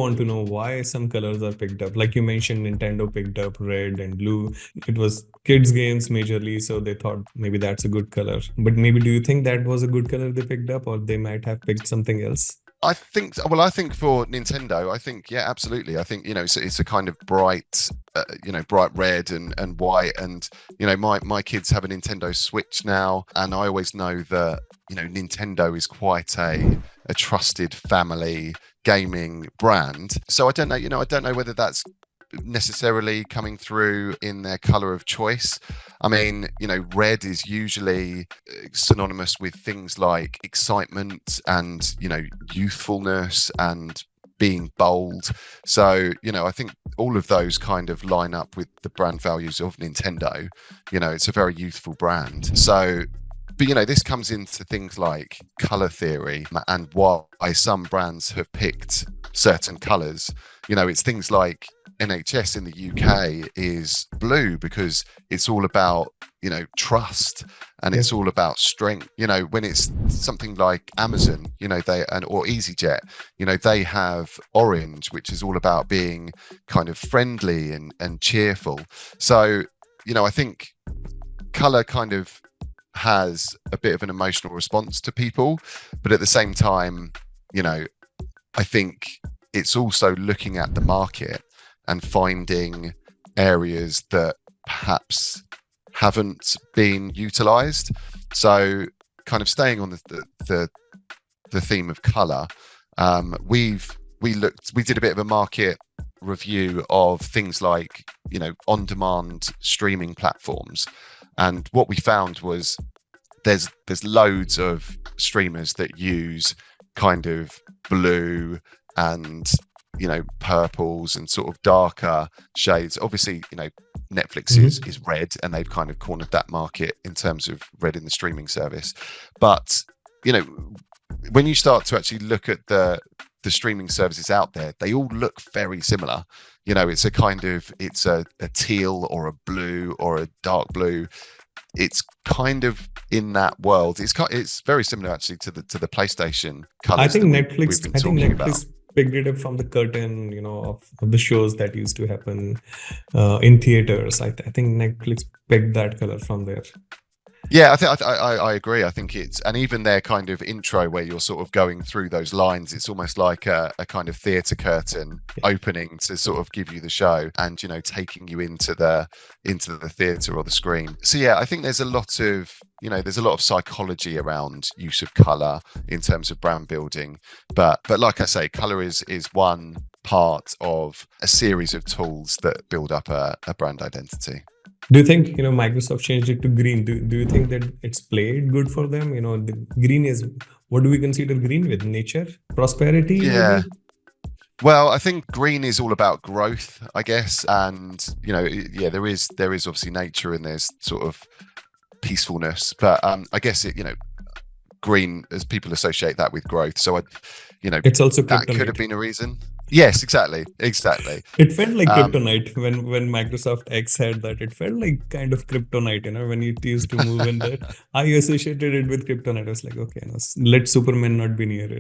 want to know why some colors are picked up. Like you mentioned, Nintendo picked up red and blue. It was kids' games majorly, so they thought maybe that's a good color. But maybe do you think that was a good color they picked up, or they might have picked something else? I think for Nintendo, I think, yeah, absolutely. I think, it's a kind of bright, bright red and white. And, my kids have a Nintendo Switch now. And I always know that, Nintendo is quite a trusted family gaming brand. So I don't know, I don't know whether that's necessarily coming through in their color of choice. I mean, red is usually synonymous with things like excitement and, youthfulness and being bold. So, I think all of those kind of line up with the brand values of Nintendo. It's a very youthful brand. So, but this comes into things like color theory and why some brands have picked certain colors. It's things like NHS in the UK is blue because it's all about, trust, and it's all about strength. When it's something like Amazon, or EasyJet, they have orange, which is all about being kind of friendly and cheerful. So, I think color kind of has a bit of an emotional response to people, but at the same time, I think it's also looking at the market and finding areas that perhaps haven't been utilized. So kind of staying on the theme of color, we did a bit of a market review of things like, on-demand streaming platforms. And what we found was there's loads of streamers that use kind of blue and purples and sort of darker shades. Obviously, Netflix is red, and they've kind of cornered that market in terms of red in the streaming service. But when you start to actually look at the streaming services out there, they all look very similar. It's a teal or a blue or a dark blue. It's kind of in that world. It's very similar actually to the PlayStation colors. I think we've been talking about. Picked it up from the curtain, of the shows that used to happen in theaters. I think Netflix picked that color from there. Yeah, I agree. I think and even their kind of intro where you're sort of going through those lines, it's almost like a kind of theatre curtain opening to sort of give you the show and, taking you into the theatre or the screen. So yeah, I think there's a lot of psychology around use of colour in terms of brand building. But like I say, colour is one part of a series of tools that build up a brand identity. Do you think, Microsoft changed it to green? Do you think that it's played good for them? The green is, what do we consider green with? Nature? Prosperity? Yeah. Maybe? Well, I think green is all about growth, I guess. And, there is obviously nature and there's sort of peacefulness. But I guess green, as people associate that with growth. So, it's also that kryptonite. could have been a reason. Yes, exactly. It felt like kryptonite when Microsoft X had that. It felt like kind of kryptonite, when it used to move in that. I associated it with kryptonite. I was like, okay, let Superman not be near it.